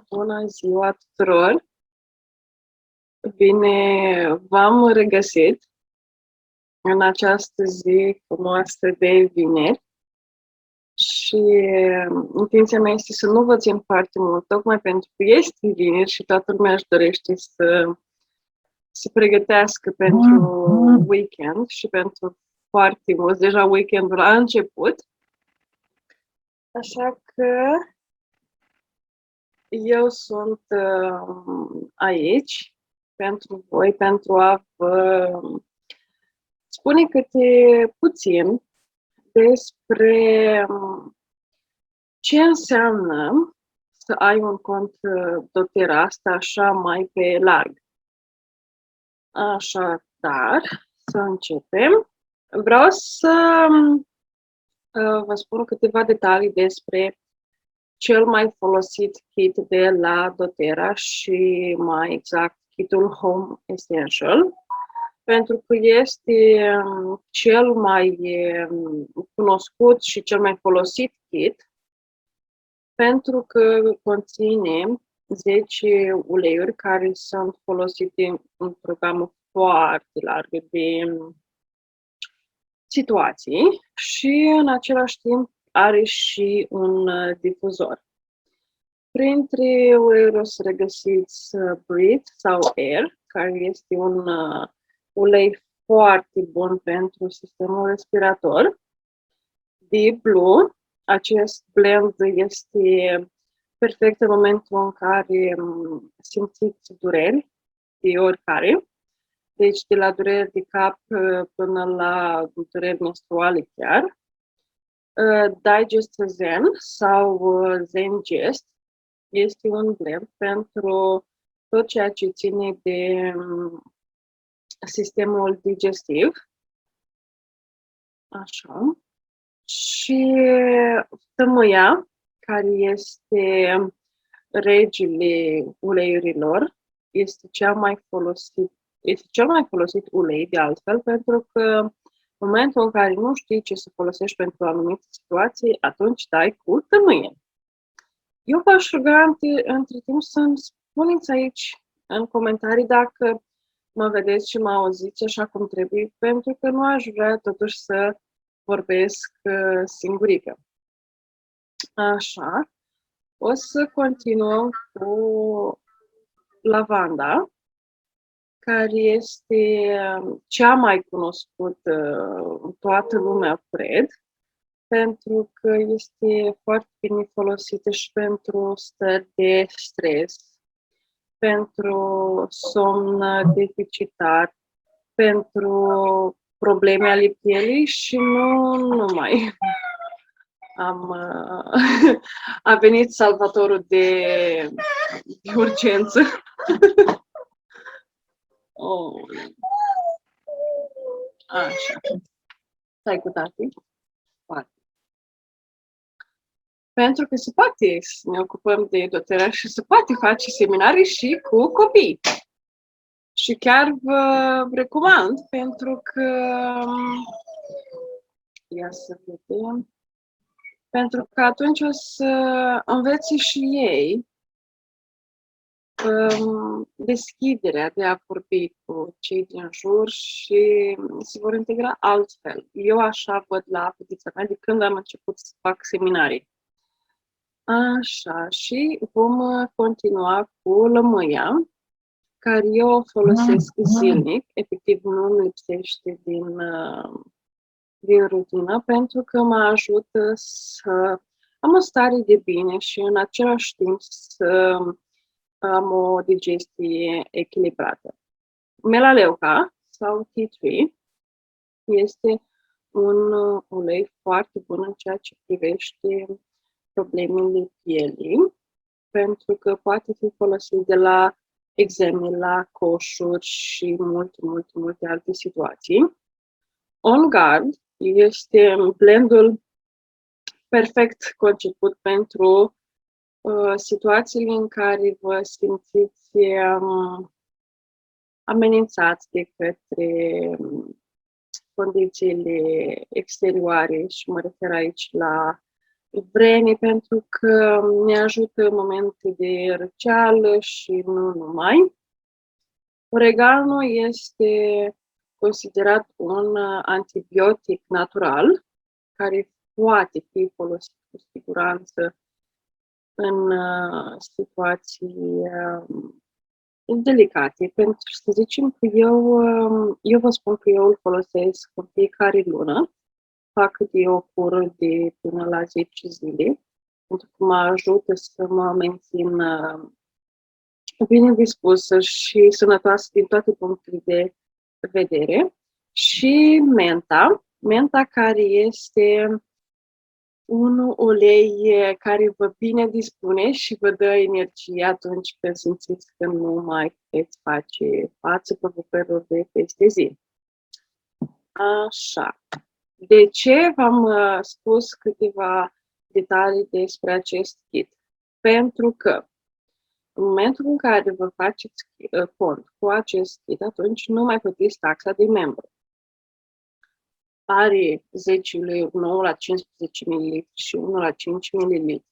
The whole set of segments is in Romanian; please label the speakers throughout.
Speaker 1: Bună ziua tuturor! Bine v-am regăsit în această zi frumoasă de vineri și intenția mea este să nu vă țin foarte mult, tocmai pentru că este vineri și toată lumea își dorește să se pregătească pentru weekend și pentru foarte mulți. Deja weekendul a început, așa că eu sunt aici pentru voi, pentru a vă spune câte puțin despre ce înseamnă să ai un cont doTERRA, asta așa mai pe larg. Așadar, să începem. Vreau să vă spun câteva detalii despre cel mai folosit kit de la doTERRA și mai exact kitul Home Essential, pentru că este cel mai cunoscut și cel mai folosit kit, pentru că conține 10 uleiuri care sunt folosite într-o gamă foarte largă de situații și în același timp are și un difuzor. Printre uleiuri o să regăsiți Breathe sau Air, care este un ulei foarte bun pentru sistemul respirator. Deep Blue, acest blend este perfect în momentul în care simțiți dureri de oricare, deci de la dureri de cap până la dureri menstruale chiar. Digest Zen sau Zengest este un blend pentru tot ceea ce ține de sistemul digestiv. Așa. Și tămâia, care este regele uleiurilor, este cel mai folosit ulei de altfel, pentru că în momentul în care nu știi ce să folosești pentru anumite situații, atunci dai cu tămâie. Eu v-aș ruga între timp să-mi spuneți aici în comentarii dacă mă vedeți și mă auziți așa cum trebuie, pentru că nu aș vrea totuși să vorbesc singurică. Așa, o să continuăm cu lavanda, care este cea mai cunoscută în toată lumea, cred, pentru că este foarte bine folosită și pentru stări de stres, pentru somn deficitar, pentru probleme ale pielii și nu numai. A venit salvatorul de urgență. Oh. Așa. Stai cu tati. Poate. Pentru că se poate să ne ocupăm de doTERRA și se poate face seminarii și cu copii. Și chiar vă recomand, pentru că ia să vedem. Pentru că atunci o să învețe și ei deschiderea de a vorbi cu cei din jur și se vor integra altfel. Eu așa văd la fetița mea de când am început să fac seminarii. Așa, și vom continua cu lămâia, care eu o folosesc zilnic, efectiv nu îmi lipsește din rutină, pentru că mă ajută să am o stare de bine și în același timp să am o digestie echilibrată. Melaleuca sau tea tree este un ulei foarte bun în ceea ce privește problemele pielii, pentru că poate fi folosit de la eczeme, la coșuri și multe alte situații. On Guard este blendul perfect conceput pentru situațiile în care vă simțiți amenințați de către condițiile exterioare și mă refer aici la vreme pentru că ne ajută în momente de răceală și nu numai. Oregano este considerat un antibiotic natural care poate fi folosit cu siguranță în situații delicate. Pentru să zicem că eu vă spun că eu îl folosesc în fiecare lună. Fac de o cură de până la 10 zile, pentru că mă ajută să mă mențin bine dispusă și sănătoasă din toate punctele de vedere. Și menta care este un ulei care vă bine dispune și vă dă energie atunci când simțiți că nu mai puteți face față provocărilor de peste zi. Așa. De ce v-am spus câteva detalii despre acest kit? Pentru că în momentul în care vă faceți cont cu acest kit, atunci nu mai plătiți taxa de membru. Are 10 lei, 1 la 15 ml și 1 la 5 ml.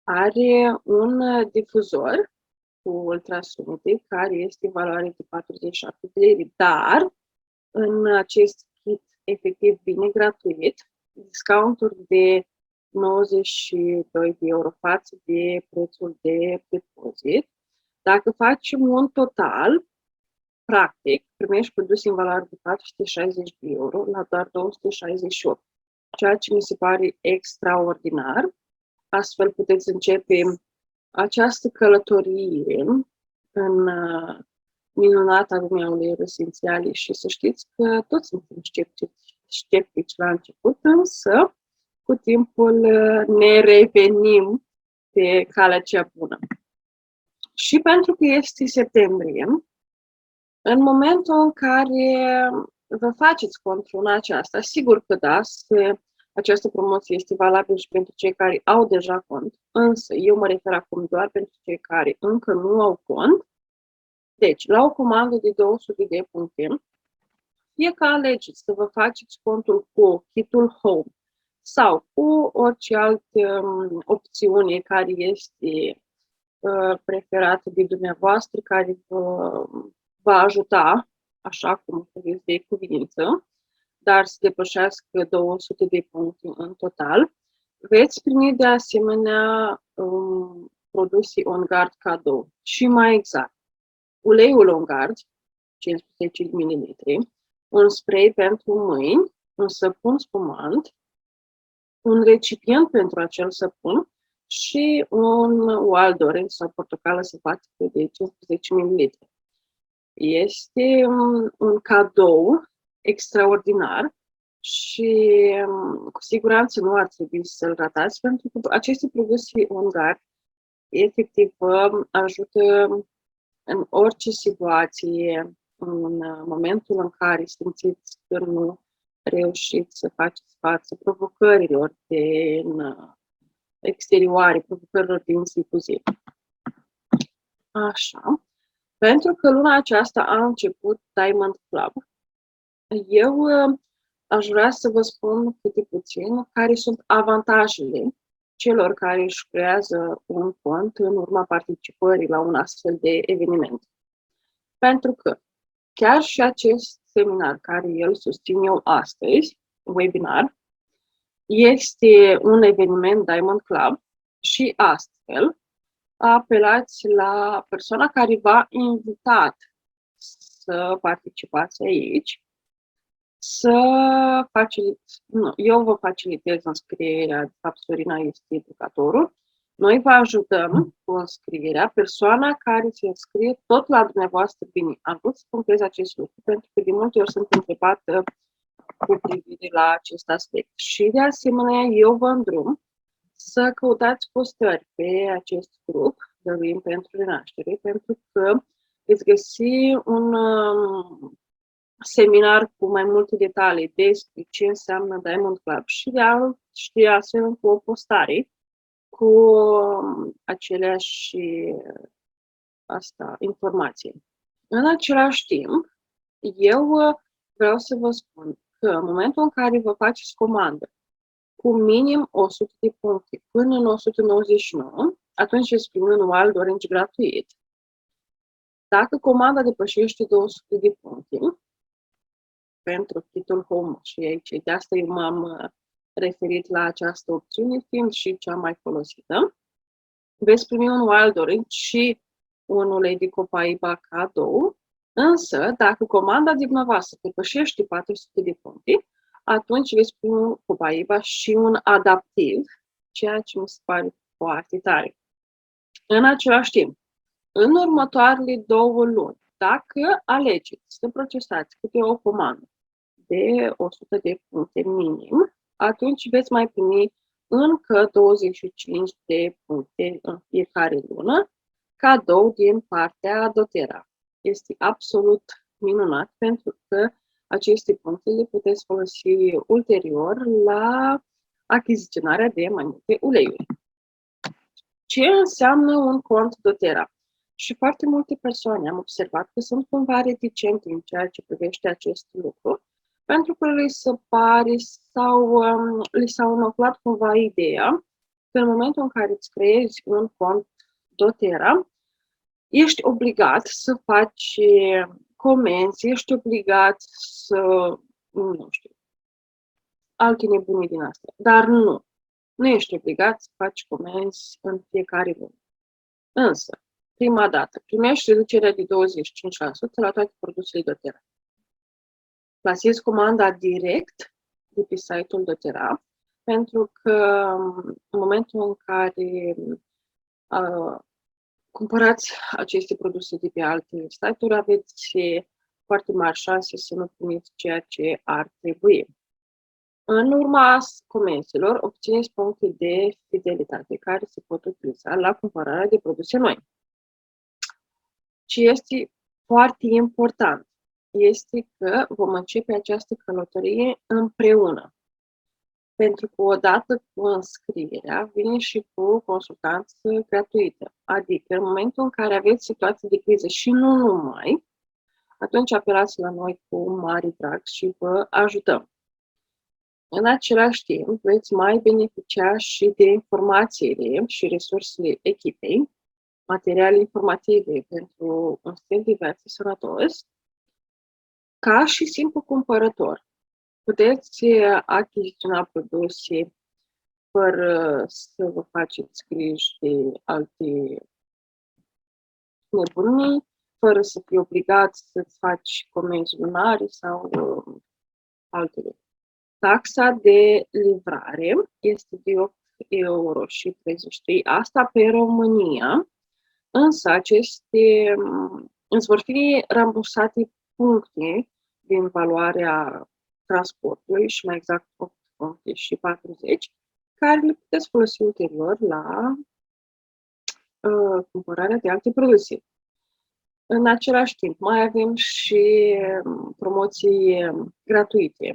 Speaker 1: Are un difuzor cu ultrasunete care este valoare de 47 de lei, dar în acest kit efectiv bine gratuit, discounturi de 92 de euro față de prețul de depozit. Dacă facem un total, practic, primești produse în valoare de 460 de euro la doar 268, ceea ce mi se pare extraordinar. Astfel puteți începe această călătorie în minunata lumea uleiuri esențiale și să știți că toți suntem sceptici la început, însă cu timpul ne revenim pe calea cea bună. Și pentru că este septembrie, în momentul în care vă faceți cont luna aceasta, sigur că da, această promoție este valabilă și pentru cei care au deja cont, însă eu mă refer acum doar pentru cei care încă nu au cont. Deci, la o comandă de 200 de puncte, fie că alegeți să vă faceți contul cu kitul Home sau cu orice altă opțiune care este preferată de dumneavoastră, care va ajuta, așa cum vedeți de cuvință, dar să depășească 200 de puncte în total, veți primi de asemenea produse On Guard cadou. Și mai exact, uleiul On Guard, 15 ml, un spray pentru mâini, un săpun spumant, un recipient pentru acel săpun și un wild orange sau portocală sălbatică de 15 ml. Este un cadou extraordinar și cu siguranță nu ar trebui să-l ratați, pentru că aceste produse On Guard efectiv vă ajută în orice situație, în momentul în care simțiți că nu reușiți să faceți față provocărilor din exterioare, provocărilor din zi cu zi. Așa. Pentru că luna aceasta a început Diamond Club, eu aș vrea să vă spun câte puțin care sunt avantajele celor care își creează un cont în urma participării la un astfel de eveniment. Pentru că chiar și acest seminar care îl susțin eu astăzi, webinar, este un eveniment Diamond Club și astfel apelați la persoana care v-a invitat să participați aici, eu vă facilitez înscrierea, de fapt Sorina este educatorul, noi vă ajutăm cu înscrierea, persoana care se înscrie tot la dumneavoastră bine. Am vrut să punctez acest lucru, pentru că de multe ori sunt întrebată cu privire la acest aspect. Și de asemenea, eu vă îndrum să căutați postări pe acest grup, Dăruim pentru Renaștere, pentru că veți găsi un seminar cu mai multe detalii despre ce înseamnă Diamond Club și de asemenea cu o postare cu aceleași informații. În același timp, eu vreau să vă spun că în momentul în care vă faceți comandă cu minim 100 de puncte până în 199, atunci veți primi un Wild Orange gratuit. Dacă comanda depășește 200 de puncte, pentru titlul Home și aici, de asta eu m-am referit la această opțiune, fiind și cea mai folosită, veți primi un Wild Orange și un ulei de copaiba cadou, însă dacă comanda dumneavoastră depășește 400 de puncte, atunci veți primi copaiba și un adaptiv, ceea ce mi se pare foarte tare. În același timp, în următoarele 2 luni, dacă alegeți să procesați câte o comandă de 100 de puncte minim, atunci veți mai primi încă 25 de puncte în fiecare lună, cadou din partea doTERRA. Este absolut minunat pentru că aceste puncte le puteți folosi ulterior la achiziționarea de mai multe uleiuri. Ce înseamnă un cont doTERRA? Și foarte multe persoane am observat că sunt cumva reticente în ceea ce privește acest lucru, pentru că li se pare sau li s-a înoclat cumva ideea că în momentul în care îți creezi un cont doTERRA, ești obligat să faci comenzi, ești obligat să, nu știu, alte nebunii din astea. Dar nu ești obligat să faci comenzi în fiecare lună. Însă, prima dată, primești reducerea de 25% la toate produsele doTERRA. Plasezi comanda direct de pe site-ul doTERRA, pentru că în momentul în care cumpărați aceste produse de pe alte site-uri, aveți foarte mari șanse să nu primiți ceea ce ar trebui. În urma comenzilor, obțineți puncte de fidelitate care se pot utiliza la cumpărarea de produse noi. Ce este foarte important este că vom începe această călătorie împreună. Pentru că odată cu înscrierea vine și cu consultanță gratuită. Adică în momentul în care aveți situații de criză și nu numai, atunci apelați la noi cu mare drag și vă ajutăm. În același timp, veți mai beneficia și de informațiile și resursele echipei, materiale informative pentru un stil de viață sănătos, ca și simplu cumpărător. Puteți achiziționa produse fără să vă faceți griji de alte nebunii, fără să fii obligat să-ți faci comenzi lunare sau altele. Taxa de livrare este de 8,33 €, asta pe România, însă aceste îți vor fi rambursate puncte din valoarea transportului și mai exact 8 puncte și 40, care le puteți folosi ulterior la cumpărarea de alte produse. În același timp, mai avem și promoții gratuite,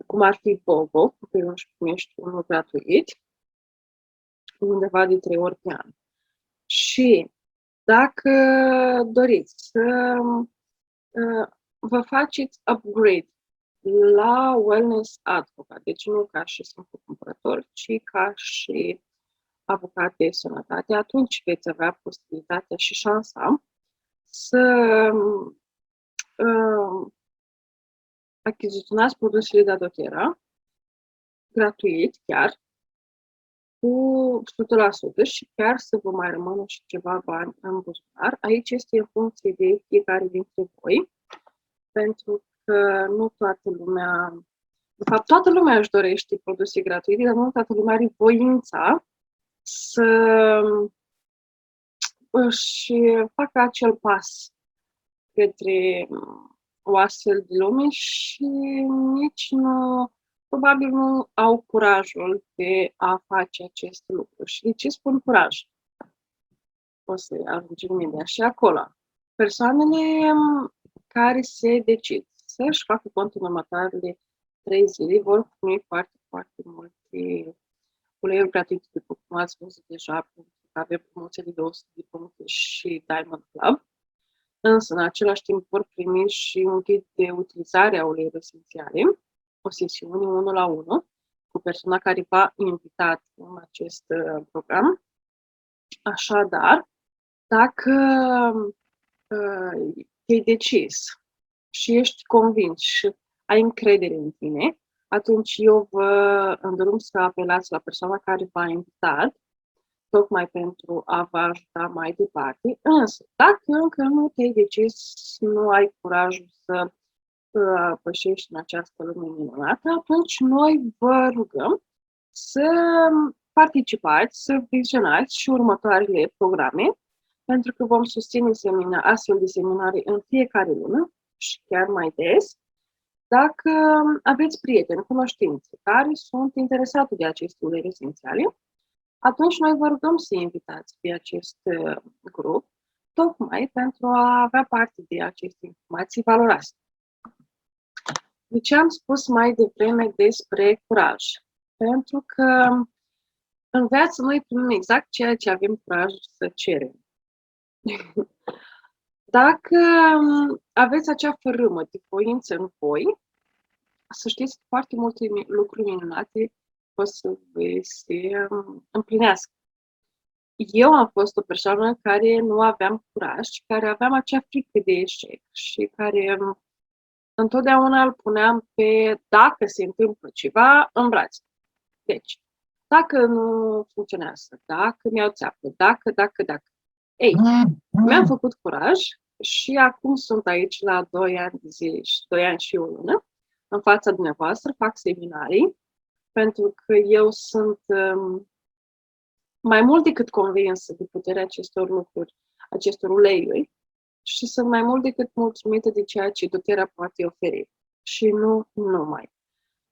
Speaker 1: cum ar fi BOGO, cu care își primești unul gratuit, undeva de 3 ori pe an. Și dacă doriți să vă faceți upgrade la Wellness Advocate, deci nu ca și simplu cumpărător, ci ca și avocat de sănătate, atunci veți avea posibilitatea și șansa să achiziționați produsele de doTERRA gratuit chiar, cu 100% și chiar să vă mai rămână și ceva bani în buzunar. Aici este în funcție de fiecare dintre voi, pentru că nu toată lumea, de fapt toată lumea își dorește produse gratuite, dar nu toată lumea are voința să își facă acel pas către o astfel de lume și nici nu, probabil nu au curajul de a face acest lucru. Și de ce spun curaj? O să ajungem imediat și acolo. Persoanele care se decid să-și facă cont în următoarele 3 zile vor primi foarte, foarte multe uleiuri gratuite, după cum ați văzut deja, pentru că avem promoție de 200 de puncte și Diamond Club. Însă, în același timp, vor primi și un ghid de utilizare a uleiurilor esențiale, o sesiune 1 la 1, cu cu persoana care v-a invitat în acest program. Așadar, dacă te-ai decis și ești convins și ai încredere în tine, atunci eu vă îndrum să apelați la persoana care v-a invitat, tocmai pentru a vă ajuta mai departe. Însă, dacă încă nu te-ai decis, nu ai curajul să pășești în această lume minunată, atunci noi vă rugăm să participați, să vizionați și următoarele programe, pentru că vom susține astfel de seminarii în fiecare lună și chiar mai des. Dacă aveți prieteni, cunoștințe care sunt interesate de aceste uleiuri esențiale, atunci noi vă rugăm să invitați pe acest grup, tocmai pentru a avea parte de aceste informații valoroase. De ce am spus mai devreme despre curaj? Pentru că în viață noi primim exact ceea ce avem curajul să cerem. Dacă aveți acea fărâmă de voință în voi, să știți că foarte multe lucruri minunate o să se împlinească. Eu am fost o persoană care nu aveam curaj, care aveam acea frică de eșec și care întotdeauna îl puneam pe dacă se întâmplă ceva în brațe. Deci, dacă nu funcționează, dacă mi-au țeapă, dacă. Ei, mi-am făcut curaj și acum sunt aici la 2 ani de zile și 2 ani și o lună, în fața dumneavoastră, fac seminarii, pentru că eu sunt mai mult decât convinsă de puterea acestor lucruri, acestor uleiuri, și sunt mai mult decât mulțumită de ceea ce doTERRA poate oferi. Și nu numai.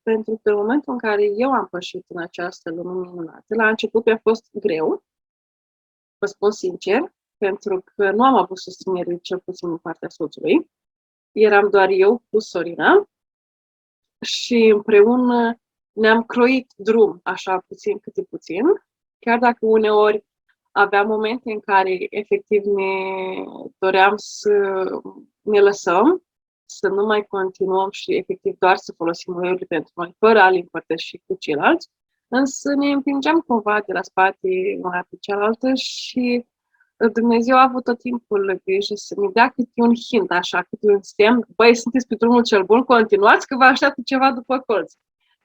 Speaker 1: Pentru că în momentul în care eu am pășit în această lume minunată, la început mi-a fost greu, vă spun sincer, pentru că nu am avut susținere, cel puțin din partea soțului. Eram doar eu cu Sorina și împreună ne-am croit drum, așa puțin câte puțin, chiar dacă uneori aveam momente în care efectiv ne doream să ne lăsăm, să nu mai continuăm și efectiv doar să folosim uleiurile pentru noi, fără a le împărtăși cu ceilalți, însă ne împingeam cumva de la spate una pe cealaltă și Dumnezeu a avut tot timpul grijă să ne dea câte un hint, așa, câte un semn, băi, sunteți pe drumul cel bun, continuați că vă așteaptă ceva după colț.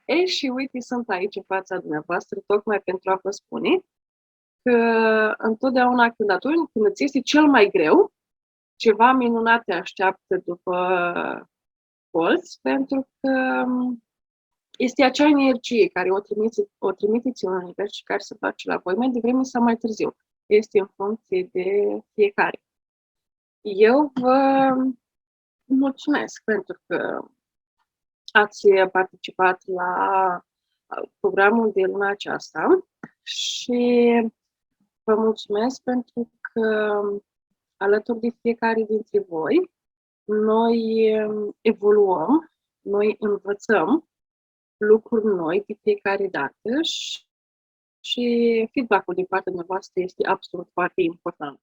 Speaker 1: Ei, și uite, sunt aici în fața dumneavoastră, tocmai pentru a vă spune că întotdeauna când îți este cel mai greu, ceva minunat te așteaptă după colț, pentru că este acea energie care o trimiteți în univers și care se face la voi mai devreme sau mai târziu. Este în funcție de fiecare. Eu vă mulțumesc pentru că ați participat la programul de luna aceasta și vă mulțumesc pentru că alături de fiecare dintre voi noi evoluăm, noi învățăm lucruri noi de fiecare dată și feedback-ul din partea dumneavoastră este absolut foarte important.